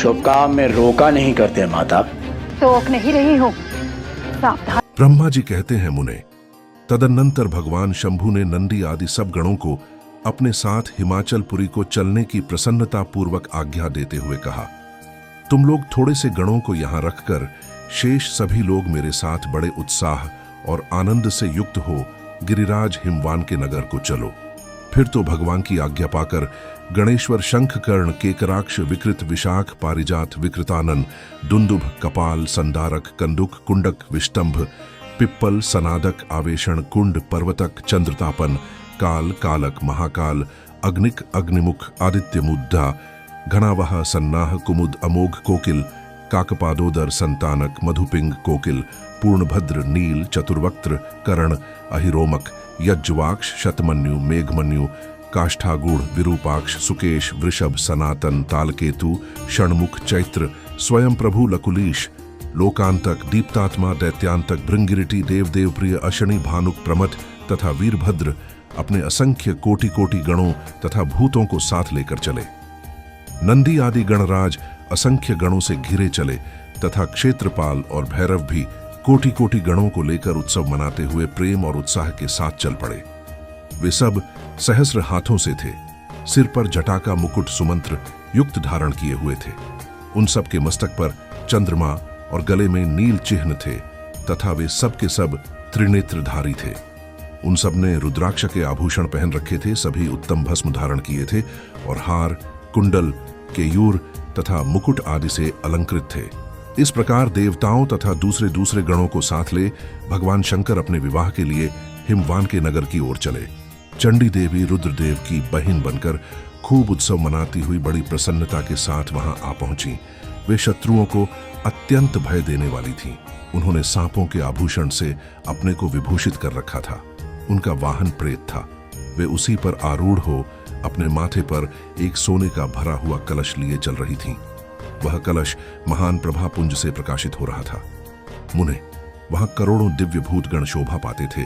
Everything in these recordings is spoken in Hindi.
शुभ काम में रोका नहीं करते माता। रोक नहीं रही हूँ, सावधान। ब्रह्मा जी कहते हैं मुने, तदनंतर भगवान शंभु ने नंदी आदि सब गणों को अपने साथ हिमाचलपुरी को चलने की प्रसन्नता पूर्वक आज्ञा देते हुए कहा, तुम लोग थोड़े से गणों को यहाँ रखकर शेष सभी लोग मेरे साथ बड़े उत्साह और आनंद से युक्त हो गिरिराज हिमवान के नगर को चलो। फिर तो भगवान की आज्ञा पाकर गणेश्वर शंखकर्ण केकराक्ष विकृत विशाख पारिजात विकृतानन दुंदुभ कपाल संदारक कंदुक कुंडक विष्टंभ पिप्पल सनादक आवेशण कुंड पर्वतक चंद्रतापन काल कालक महाकाल अग्निक अग्निमुख आदित्य मुद्दा घनावह सन्नाह कुमुद अमोघ कोकिल काकपादोदर संतानक मधुपिंग कोकिल पूर्णभद्र नील चतुर्वक्त्र कर्ण अहिरोमक यज्वाक्ष शतमन्यु मेघमन्यु काष्ठागूढ़ विरूपाक्ष सुकेश वृषभ सनातन तालकेतु षणमुख चैत्र स्वयं प्रभु लकुलीश लोकांतक दीप्तात्मा दैत्यांतक भृंगिरिटी देवदेव प्रिय अशनि भानुक प्रमथ तथा वीरभद्र अपने असंख्य कोटि कोटि गणों तथा भूतों को साथ लेकर चले। नंदी आदि गणराज असंख्य गणों से घिरे चले तथा क्षेत्रपाल और भैरव भी कोटि कोटि गणों को लेकर उत्सव मनाते हुए प्रेम और उत्साह के साथ चल पड़े। वे सब सहस्र हाथों से थे, सिर पर जटाका मुकुट सुमंत्र युक्त धारण किए हुए थे। उन सब के मस्तक पर चंद्रमा और गले में नील चिन्ह थे तथा वे सब के सब त्रिनेत्रधारी थे। उन सब ने रुद्राक्ष के आभूषण पहन रखे थे, सभी उत्तम भस्म धारण किए थे और हार कुंडल केयूर तथा मुकुट आदि से अलंकृत थे। इस प्रकार देवताओं तथा दूसरे दूसरे गणों को साथ ले भगवान शंकर अपने विवाह के लिए हिमवान के नगर की ओर चले। चंडी देवी रुद्रदेव की बहन बनकर खूब उत्सव मनाती हुई बड़ी प्रसन्नता के साथ वहां आ पहुंची। वे शत्रुओं को अत्यंत भय देने वाली थीं। उन्होंने सांपों के आभूषण से अपने को विभूषित कर रखा था। उनका वाहन प्रेत था। वे उसी पर आरूढ़ हो अपने माथे पर एक सोने का भरा हुआ कलश लिए चल रही थीं। वह कलश महान प्रभापुंज से प्रकाशित हो रहा था। मुने, वहां करोड़ों दिव्य भूतगण शोभा पाते थे,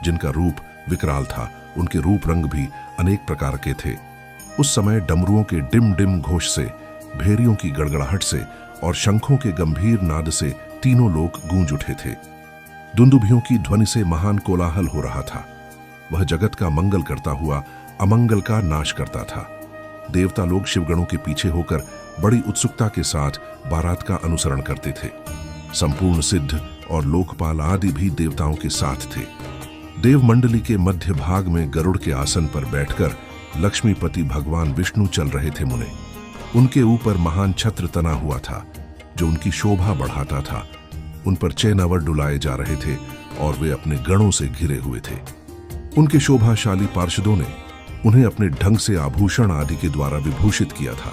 जिनका रूप विकराल था। उनके रूप रंग भी अनेक प्रकार के थे। उस समय डमरुओं के डिम डिम घोष से, भेरियों की गड़गड़ाहट से और शंखों के गंभीर नाद से तीनों लोग गूंज उठे थे। दुंदुभियों की ध्वनि से महान कोलाहल हो रहा था। वह जगत का मंगल करता हुआ अमंगल का नाश करता था। देवता लोग शिवगणों के पीछे होकर बड़ी उत्सुकता के साथ बारात का अनुसरण करते थे। संपूर्ण सिद्ध और लोकपाल आदि भी देवताओं के साथ थे। देवमंडली के मध्य भाग में गरुड़ के आसन पर बैठकर लक्ष्मीपति भगवान विष्णु चल रहे थे। मुने, उनके ऊपर महान छत्र तना हुआ था जो उनकी शोभा बढ़ाता था। उन पर चैनावर डुलाए जा रहे थे और वे अपने गणों से घिरे हुए थे। उनके शोभाशाली पार्षदों ने उन्हें अपने ढंग से आभूषण आदि के द्वारा विभूषित किया था।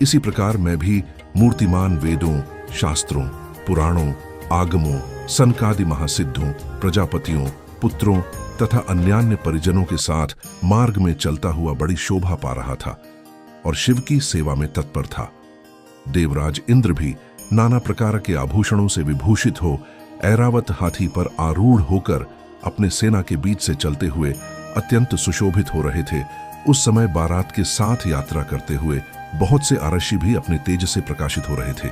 इसी प्रकार मैं भी मूर्तिमान वेदों, शास्त्रों, पुराणों, आगमों, सनकादि महासिद्धों, प्रजापतियों, पुत्रों तथा अन्यान्य परिजनों के साथ मार्ग में चलता हुआ बड़ी शोभा पा रहा था और शिव की सेवा में तत्पर था। देवराज इंद्र भी नाना प्रकार के आभूषणों से विभूषित हो ऐरावत हाथी पर आरूढ़ होकर अपने सेना के बीच से चलते हुए अत्यंत सुशोभित हो रहे थे। उस समय बारात के साथ यात्रा करते हुए बहुत से आरक्षी भी अपने तेज से प्रकाशित हो रहे थे।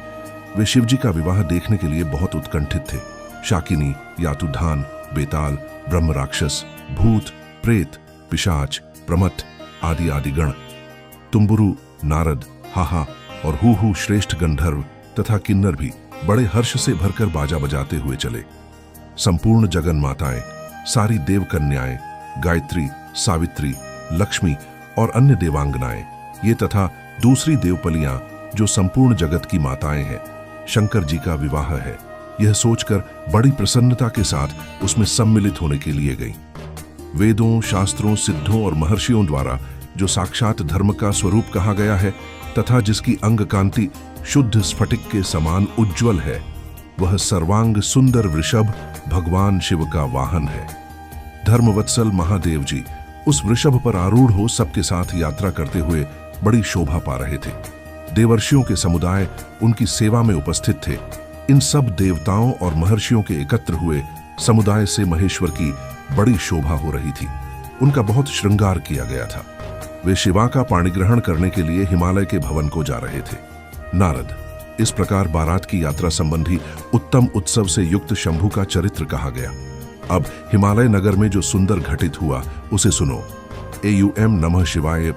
वे शिवजी का विवाह देखने के लिए बहुत उत्कंठित थे। शाकिनी, यातुधान, बेताल, ब्रह्म राक्षस, भूत, प्रेत, पिशाच, प्रमथ आदि आदि गण, तुम्बुरु, नारद, हाहा और हु श्रेष्ठ गंधर्व तथा किन्नर भी बड़े हर्ष से भरकर बाजा बजाते हुए चले। संपूर्ण जगन माताएं, सारी देव कन्याएं, गायत्री, सावित्री, लक्ष्मी और अन्य देवांगनाएं, ये तथा दूसरी देवपलियां जो संपूर्ण जगत की माताएं हैं, शंकर जी का विवाह है, यह सोचकर बड़ी प्रसन्नता के साथ उसमें सम्मिलित होने के लिए गई। वेदों, शास्त्रों, सिद्धों और महर्षियों द्वारा जो साक्षात धर्म का स्वरूप कहा गया है तथा जिसकी अंग कांति शुद्ध स्फटिक के समान उज्ज्वल है, वह सर्वांग सुंदर वृषभ भगवान शिव का वाहन है। धर्मवत्सल महादेव जी उस वृषभ पर आरूढ़ हो सबके साथ यात्रा करते हुए बड़ी शोभा पा रहे थे। देवर्षियों के समुदाय उनकी सेवा में उपस्थित थे। इन सब देवताओं और महर्षियों के एकत्र हुए समुदाय से महेश्वर की बड़ी शोभा हो रही थी। उनका बहुत श्रृंगार किया गया था। वे शिवा का पाणिग्रहण करने के लिए हिमालय के भवन को जा रहे थे। नारद, इस प्रकार बारात की यात्रा संबंधी उत्तम उत्सव से युक्त शंभु का चरित्र कहा गया। अब हिमालय नगर में जो सुंदर घटित हुआ उसे सुनो। AUM नमः शिवाय